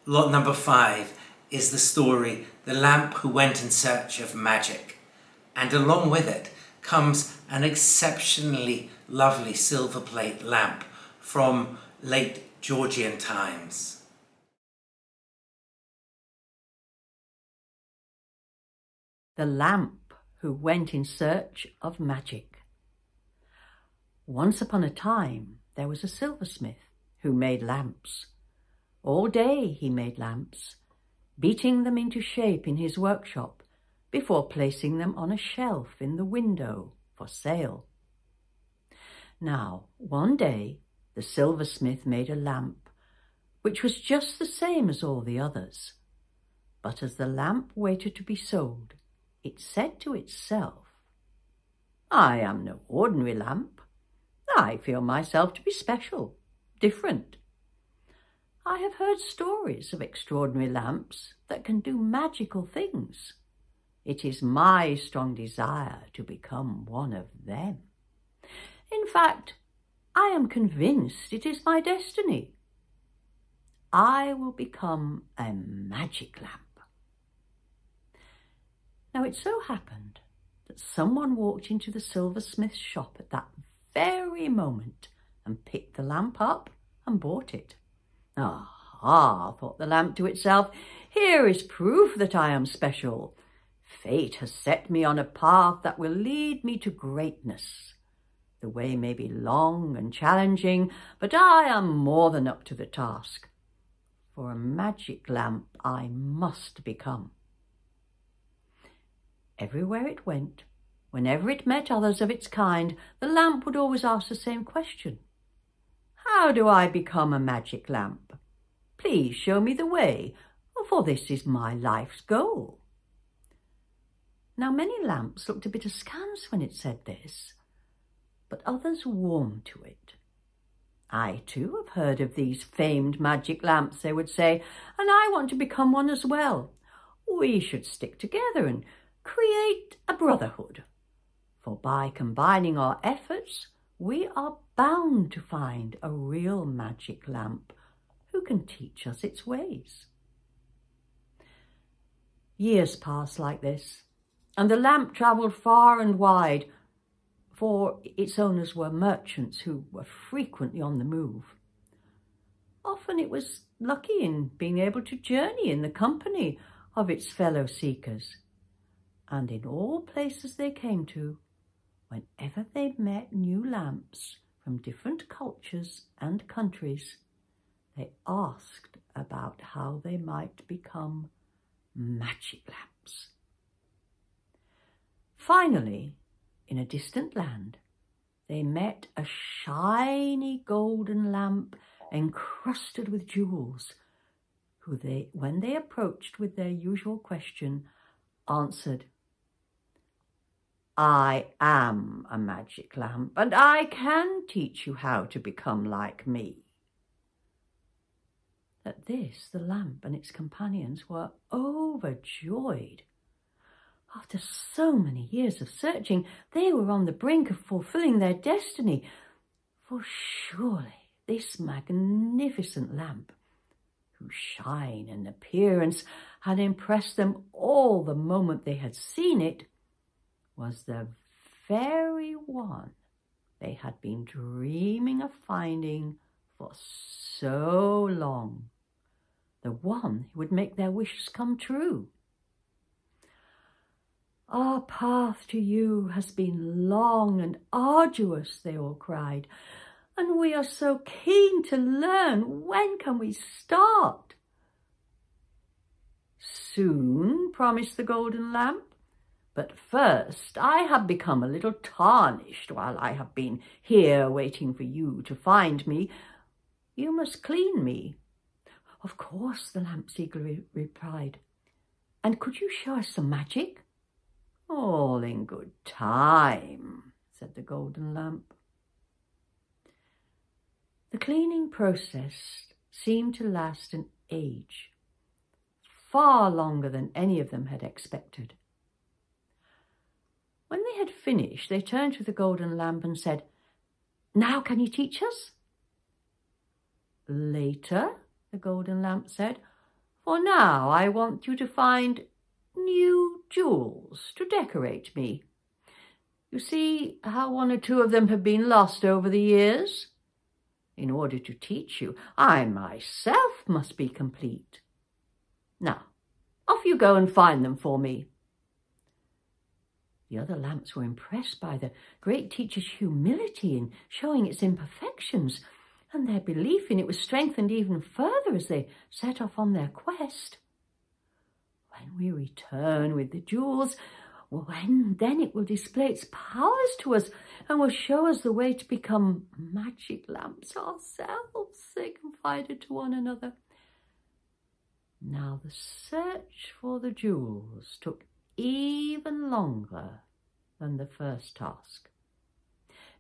Lot number 5 is the story The Lamp Who Went in Search of Magic, and along with it comes an exceptionally lovely silver plate lamp from late Georgian times. The Lamp Who Went in Search of Magic. Once upon a time there was a silversmith who made lamps. All day he made lamps, beating them into shape in his workshop before placing them on a shelf in the window for sale. Now, one day the silversmith made a lamp which was just the same as all the others, but as the lamp waited to be sold, it said to itself, "I am no ordinary lamp. I feel myself to be special, different. I have heard stories of extraordinary lamps that can do magical things. It is my strong desire to become one of them. In fact, I am convinced it is my destiny. I will become a magic lamp." Now it so happened that someone walked into the silversmith's shop at that very moment and picked the lamp up and bought it. "Aha," thought the lamp to itself, "here is proof that I am special. Fate has set me on a path that will lead me to greatness. The way may be long and challenging, but I am more than up to the task. For a magic lamp I must become." Everywhere it went, whenever it met others of its kind, the lamp would always ask the same question. "How do I become a magic lamp? Please show me the way, for this is my life's goal." Now many lamps looked a bit askance when it said this, but others warmed to it. "I too have heard of these famed magic lamps," they would say, "and I want to become one as well. We should stick together and create a brotherhood, for by combining our efforts, we are bound to find a real magic lamp who can teach us its ways." Years passed like this, and the lamp travelled far and wide, for its owners were merchants who were frequently on the move. Often it was lucky in being able to journey in the company of its fellow seekers, and in all places they came to, whenever they met new lamps from different cultures and countries, they asked about how they might become magic lamps. Finally, in a distant land, they met a shiny golden lamp encrusted with jewels, who when they approached with their usual question, answered, "I am a magic lamp, and I can teach you how to become like me." At this, the lamp and its companions were overjoyed. After so many years of searching, they were on the brink of fulfilling their destiny, for surely this magnificent lamp, whose shine and appearance had impressed them all the moment they had seen it, was the very one they had been dreaming of finding for so long, the one who would make their wishes come true. "Our path to you has been long and arduous," they all cried, "and we are so keen to learn. When can we start?" "Soon," promised the golden lamp. "But first, I have become a little tarnished while I have been here waiting for you to find me. You must clean me." "Of course," the lamp eagerly replied. "And could you show us some magic?" "All in good time," said the golden lamp. The cleaning process seemed to last an age, far longer than any of them had expected. When they had finished, they turned to the golden lamp and said, "Now can you teach us?" "Later," the golden lamp said, For now I want you to find new jewels to decorate me. You see how one or two of them have been lost over the years? In order to teach you, I myself must be complete. Now, off you go and find them for me." The other lamps were impressed by the great teacher's humility in showing its imperfections, and their belief in it was strengthened even further as they set off on their quest. "When we return with the jewels, then it will display its powers to us and will show us the way to become magic lamps ourselves," they confided to one another. Now the search for the jewels took even longer than the first task.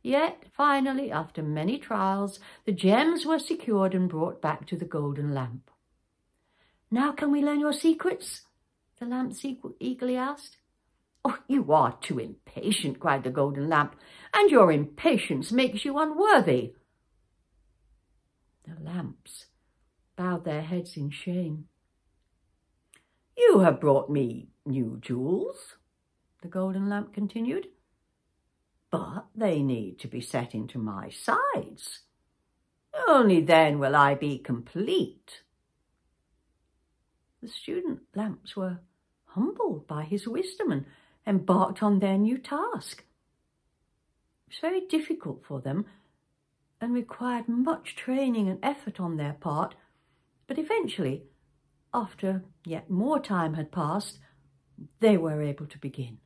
Yet finally, after many trials, the gems were secured and brought back to the golden lamp. "Now can we learn your secrets?" the lamps eagerly asked. "Oh, you are too impatient," cried the golden lamp, "and your impatience makes you unworthy." The lamps bowed their heads in shame. "You have brought me new jewels," the golden lamp continued, "but they need to be set into my sides. Only then will I be complete." The student lamps were humbled by his wisdom and embarked on their new task. It was very difficult for them and required much training and effort on their part, but eventually, after yet more time had passed, they were able to begin.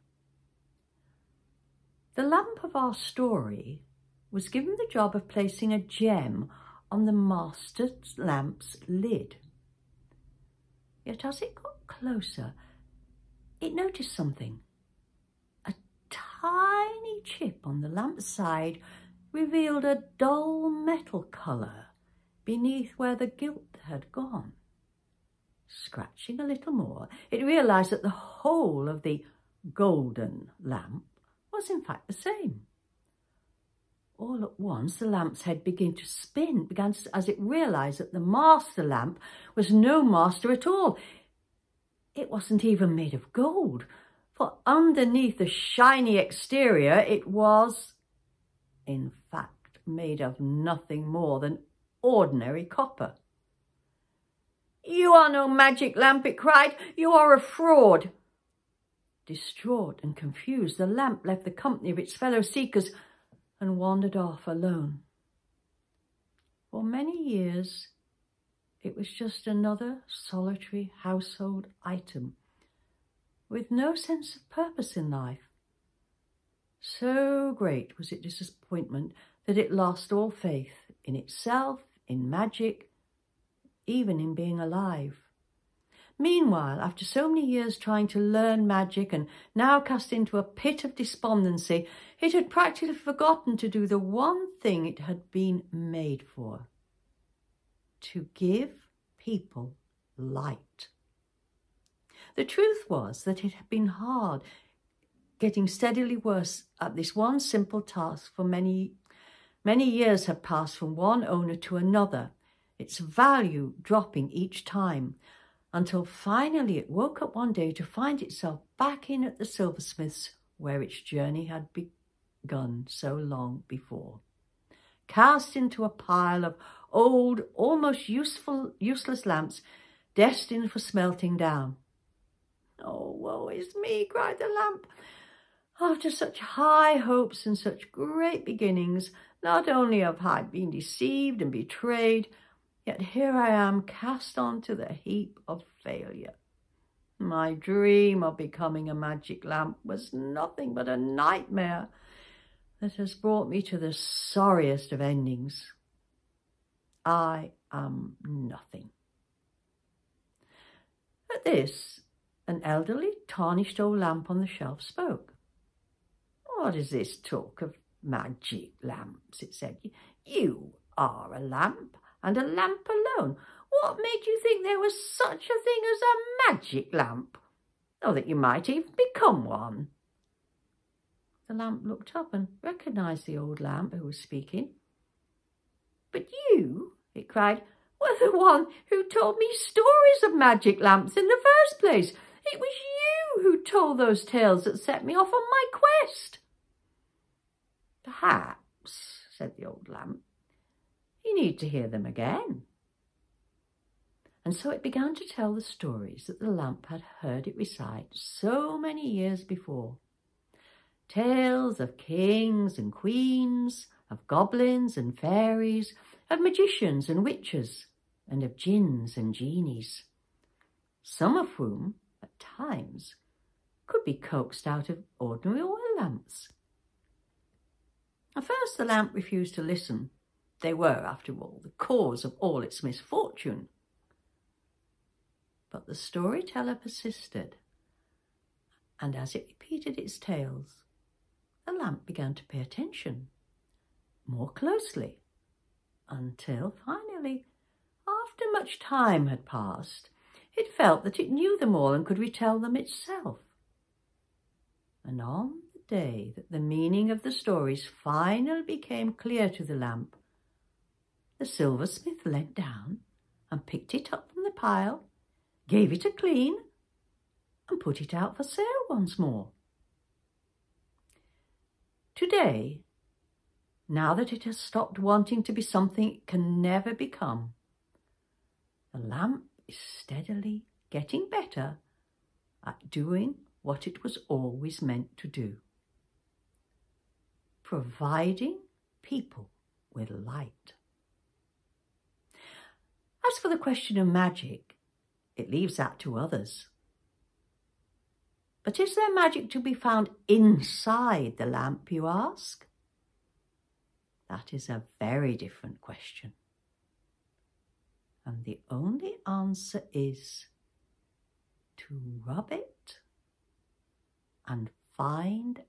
The lamp of our story was given the job of placing a gem on the master lamp's lid. Yet as it got closer, it noticed something. A tiny chip on the lamp's side revealed a dull metal colour beneath where the gilt had gone. Scratching a little more, it realised that the whole of the golden lamp was in fact the same. All at once the lamp's head began to spin, as it realised that the master lamp was no master at all. It wasn't even made of gold, for underneath the shiny exterior it was, in fact, made of nothing more than ordinary copper. "You are no magic lamp," it cried. "You are a fraud." Distraught and confused, the lamp left the company of its fellow seekers and wandered off alone. For many years, it was just another solitary household item, with no sense of purpose in life. So great was its disappointment that it lost all faith in itself, in magic, even in being alive. Meanwhile, after so many years trying to learn magic and now cast into a pit of despondency, it had practically forgotten to do the one thing it had been made for: to give people light. The truth was that it had been hard, getting steadily worse at this one simple task for many years had passed from one owner to another, its value dropping each time, until finally it woke up one day to find itself back in at the silversmith's where its journey had begun so long before, cast into a pile of old, almost useless lamps destined for smelting down. "Oh, woe is me," cried the lamp. "After such high hopes and such great beginnings, not only have I been deceived and betrayed, yet here I am cast onto the heap of failure. My dream of becoming a magic lamp was nothing but a nightmare that has brought me to the sorriest of endings. I am nothing." At this, an elderly, tarnished old lamp on the shelf spoke. "What is this talk of magic lamps?" it said. "You are a lamp, and a lamp alone. What made you think there was such a thing as a magic lamp, or that you might even become one?" The lamp looked up and recognised the old lamp who was speaking. "But you," it cried, were the one who told me stories of magic lamps in the first place. It was you who told those tales that set me off on my quest." "Perhaps," said the old lamp, "you need to hear them again." And so it began to tell the stories that the lamp had heard it recite so many years before. Tales of kings and queens, of goblins and fairies, of magicians and witches, and of jinns and genies, some of whom, at times, could be coaxed out of ordinary oil lamps. At first the lamp refused to listen. They were, after all, the cause of all its misfortune. But the storyteller persisted, and as it repeated its tales, the lamp began to pay attention more closely, until finally, after much time had passed, it felt that it knew them all and could retell them itself. And on the day that the meaning of the stories finally became clear to the lamp, the silversmith leant down and picked it up from the pile, gave it a clean, and put it out for sale once more. Today, now that it has stopped wanting to be something it can never become, the lamp is steadily getting better at doing what it was always meant to do: providing people with light. As for the question of magic, it leaves that to others. But is there magic to be found inside the lamp, you ask? That is a very different question. And the only answer is to rub it and find